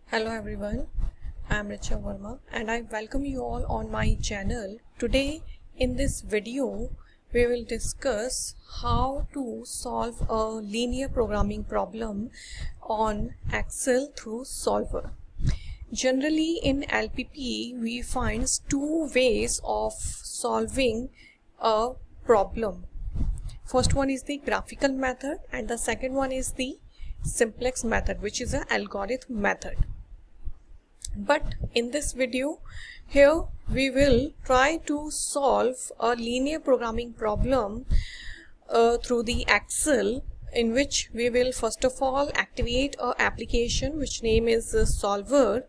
Hello everyone, I am Richa Verma and I welcome you all on my channel. Today in this video we will discuss how to solve a linear programming problem on Excel through Solver. Generally in LPP we find two ways of solving a problem. First one is the graphical method and the second one is the simplex method, which is an algorithm method. But in this video here we will try to solve a linear programming problem through the Excel, in which we will first of all activate a application which name is Solver.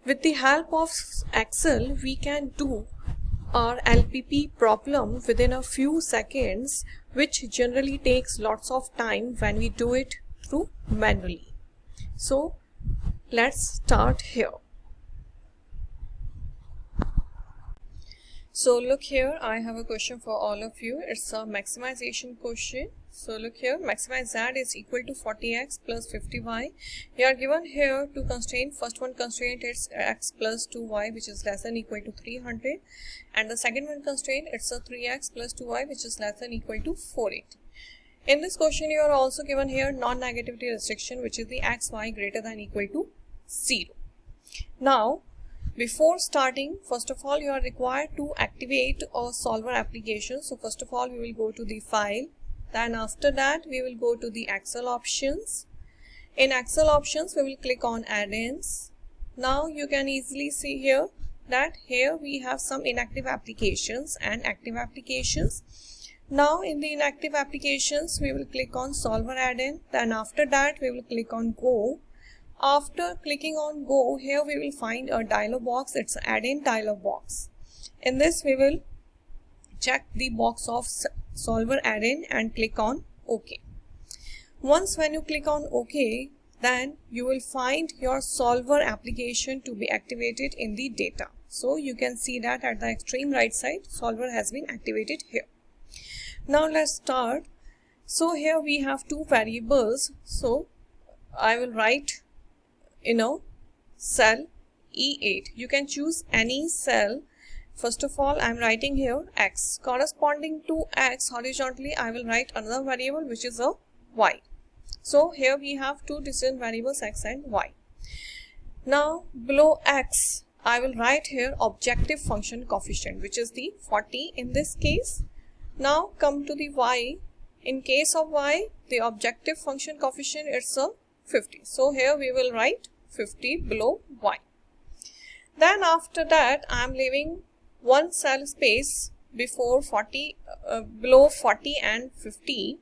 With the help of Excel we can do our LPP problem within a few seconds, which generally takes lots of time when we do it through manually. So let's start here. So look here, I have a question for all of you. It's a maximization question. So look here, maximize z is equal to 40x plus 50y. You are given here two constraints. First one constraint is x plus 2y, which is less than equal to 300, and the second one constraint it's a 3x plus 2y, which is less than equal to 480. In this question you are also given here non-negativity restriction, which is the x, y greater than equal to 0. Now before starting, first of all you are required to activate a solver application. So first of all we will go to the file, then after that we will go to the Excel options. In Excel options we will click on add-ins. Now you can easily see here that here we have some inactive applications and active applications. Now in the inactive applications we will click on solver add-in, then after that we will click on go. After clicking on go, here we will find a dialog box. It's add-in dialog box. In this we will check the box of solver add-in and click on OK. Once when you click on OK, then you will find your solver application to be activated in the data. So you can see that at the extreme right side solver has been activated here. Now let's start. So here we have two variables. So I will write cell E8. You can choose any cell. First of all I am writing here x. Corresponding to x horizontally I will write another variable which is a y. So here we have two different variables x and y. Now below x I will write here objective function coefficient, which is the 40 in this case. Now come to the y. In case of y the objective function coefficient is a 50. So here we will write 50 below y. Then after that I am leaving one cell space before 40 below 40 and 50.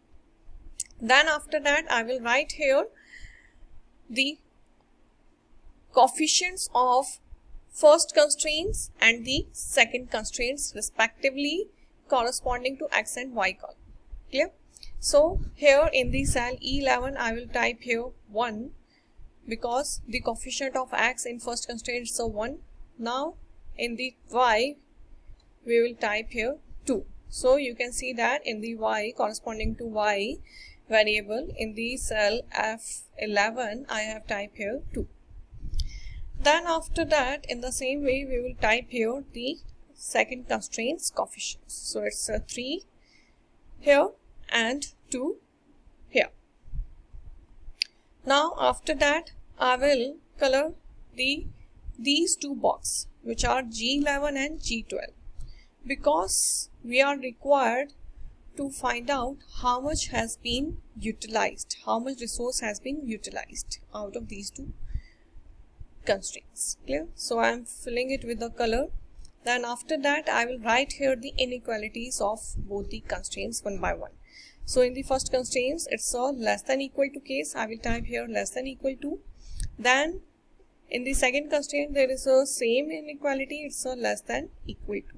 Then after that I will write here the coefficients of first constraints and the second constraints respectively, corresponding to x and y column. Clear? So here in the cell E11 I will type here 1, because the coefficient of x in first constraint is 1. Now in the y we will type here 2. So you can see that in the y, corresponding to y variable, in the cell F11 I have typed here 2. Then after that in the same way we will type here the second constraints coefficients. So it's a 3 here and 2 here. Now after that I will color these two boxes, which are G11 and G12, because we are required to find out how much has been utilized, how much resource has been utilized out of these two constraints. Clear? So I am filling it with the color. Then after that I will write here the inequalities of both the constraints one by one. So in the first constraints it's a less than equal to case. I will type here less than equal to. Then in the second constraint there is a same inequality, it's a less than equal to.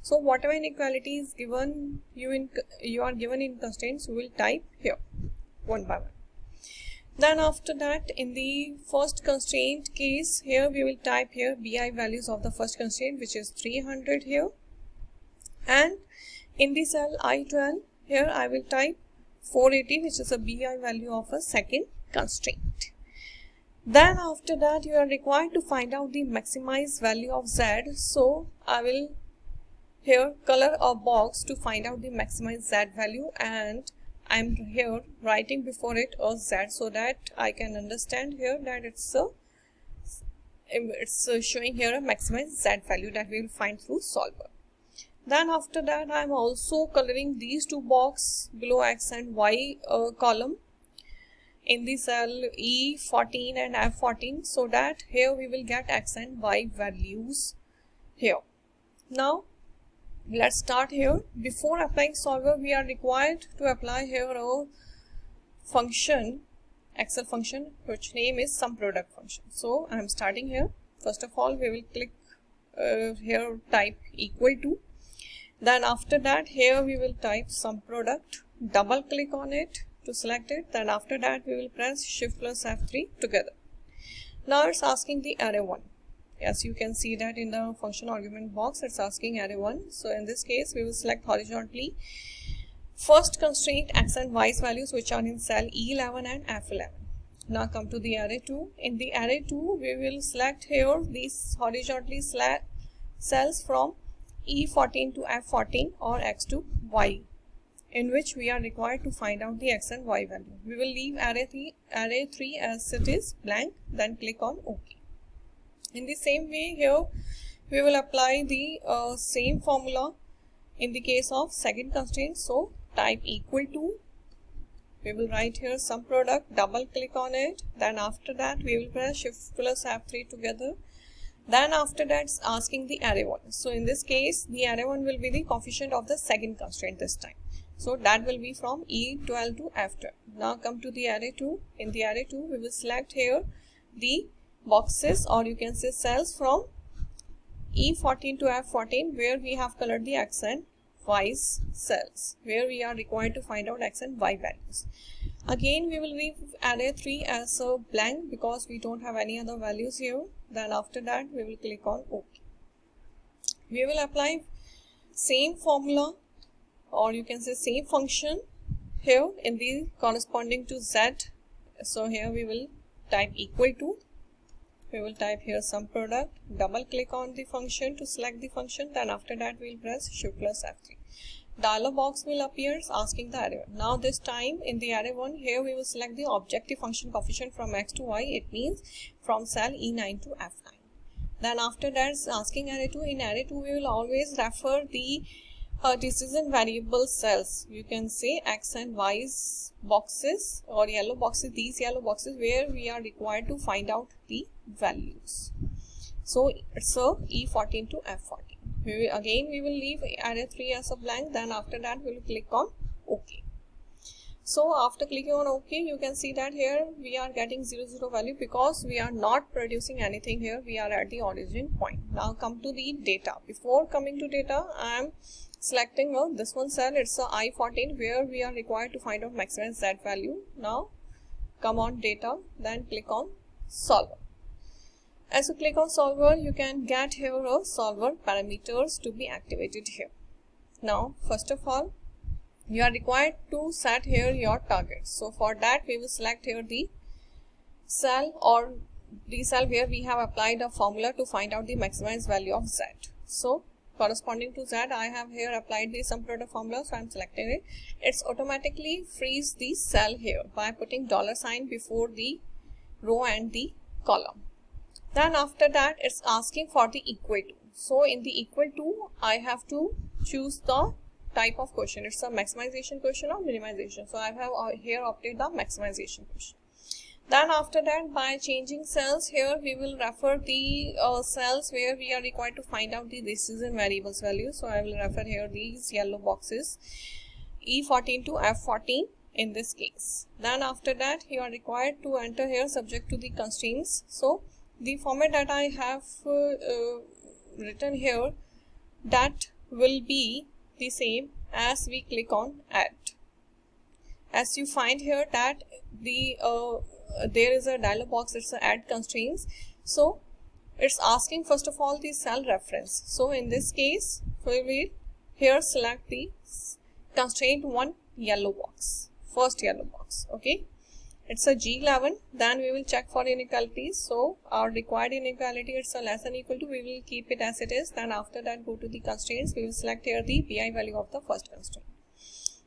So whatever inequality is given you are given in constraints, you will type here one by one. Then after that in the first constraint case, here we will type here bi values of the first constraint, which is 300 here, and in the cell I12 here I will type 480, which is a bi value of a second constraint. Then after that you are required to find out the maximized value of z. So I will here color a box to find out the maximized z value, and I'm here writing before it a z so that I can understand here that it's showing here a maximized z value that we will find through solver. Then after that I'm also coloring these two boxes below x and y column in the cell E14 and F14 so that here we will get x and y values here. Now let's start here. Before applying solver, we are required to apply here a function, Excel function, which name is sum product function. So I am starting here. First of all, we will click here, type equal to. Then after that, here we will type sum product, double click on it to select it. Then after that, we will press Shift plus F3 together. Now it's asking the array 1. Yes, you can see that in the function argument box, it's asking array 1. So in this case, we will select horizontally first constraint x and y's values, which are in cell E11 and F11. Now come to the array 2. In the array 2, we will select here these horizontally cells from E14 to F14 or x to y, in which we are required to find out the x and y value. We will leave array 3 as it is blank, then click on OK. In the same way here, we will apply the same formula in the case of second constraint. So type equal to, we will write here sum product, double click on it. Then after that, we will press Shift plus F3 together. Then after that, it's asking the array 1. So in this case, the array 1 will be the coefficient of the second constraint this time. So that will be from E12 to F12. Now come to the array 2. In the array 2, we will select here the boxes, or you can say cells, from E14 to F14 where we have colored the x and y's cells, where we are required to find out x and y values. Again, we will leave array 3 as a blank because we don't have any other values here. Then after that, we will click on OK. We will apply same formula, or you can say same function here in the corresponding to z. So here we will type equal to. We will type here sum product, double click on the function to select the function. Then after that, we will press Shift plus F3. Dialog box will appear asking the array 1. Now this time in the array 1, here we will select the objective function coefficient from x to y. It means from cell E9 to F9. Then after that, it's asking array 2. In array 2, we will always refer the decision variable cells. You can say x and y's boxes or yellow boxes, these yellow boxes where we are required to find out the values. So it's a E14 to F14. We will leave array 3 as a blank. Then after that, we will click on OK. So after clicking on OK, you can see that here we are getting 0, 0 value because we are not producing anything here. We are at the origin point. Now come to the data. Before coming to data, I am selecting this one cell. It's a I14 where we are required to find out maximum z value. Now come on data, then click on solver. As you click on solver, you can get here a solver parameters to be activated here. Now first of all, you are required to set here your target. So for that, we will select here the cell or the cell where we have applied a formula to find out the maximized value of z. So corresponding to z, I have here applied the sum product formula, so I am selecting it. It's automatically freeze the cell here by putting $sign before the row and the column. Then after that, it's asking for the equal to. So in the equal to, I have to choose the type of question. It's a maximization question or minimization. So I have here opted the maximization question. Then after that, by changing cells here, we will refer the cells where we are required to find out the decision variables value. So I will refer here these yellow boxes, E14 to F14 in this case. Then after that, you are required to enter here subject to the constraints. So the format that I have written here, that will be the same as we click on add. As you find here that the there is a dialog box, it's a add constraints. So it's asking first of all the cell reference. So in this case, we will here select the constraint 1 yellow box, first yellow box. Okay. it's a G11, then we will check for inequalities. So our required inequality, it's a less than equal to, we will keep it as it is. Then after that, go to the constraints, we will select here the bi value of the first constraint.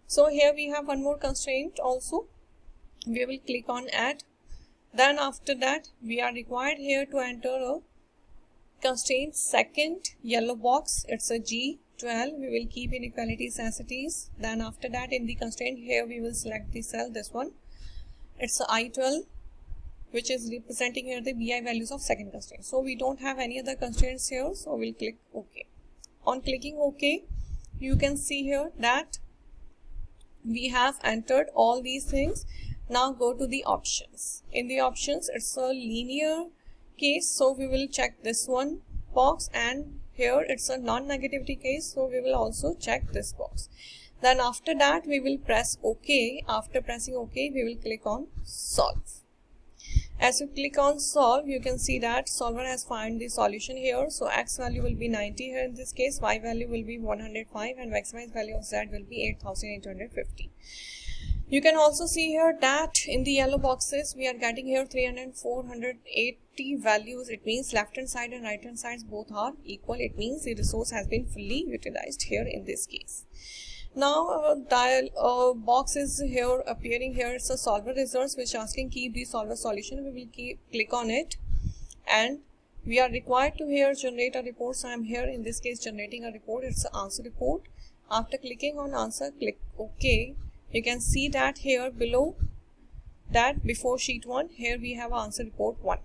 So here we have one more constraint also, we will click on add. Then after that, we are required here to enter a constraint second yellow box, it's a G12, we will keep inequalities as it is. Then after that, in the constraint here, we will select the cell, this one, it's a I12, which is representing here the bi values of second constraint. So we don't have any other constraints here, so we'll click OK. On clicking OK, you can see here that we have entered all these things. Now go to the options. In the options, it's a linear case, so we will check this one box, and here it's a non-negativity case, so we will also check this box. Then after that, we will press OK. After pressing OK, we will click on solve. As you click on solve, you can see that solver has found the solution here. So x value will be 90 here in this case, y value will be 105, and maximized value of z will be 8850. You can also see here that in the yellow boxes, we are getting here 300 and 480 values. It means left hand side and right hand sides both are equal. It means the resource has been fully utilized here in this case. Now dial box is here appearing here. It's a solver results which asking keep the solver solution. We will click on it, and we are required to here generate a report. So I am here in this case generating a report. It's an answer report. After clicking on answer, click OK. You can see that here below that before sheet 1, here we have answer report 1.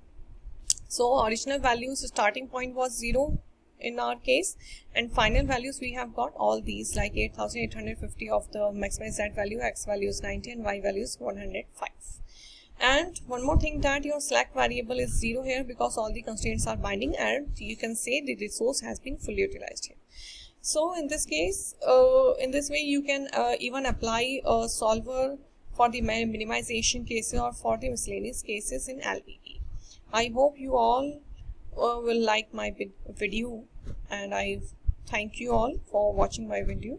So original values, starting point was 0 in our case, and final values we have got all these like 8850 of the maximized z value, x value is 90 and y value is 105. And one more thing, that your slack variable is 0 here because all the constraints are binding, and you can say the resource has been fully utilized here. So in this case, in this way you can even apply a solver for the minimization cases or for the miscellaneous cases in LPP. I hope you all will like my video, and I thank you all for watching my video.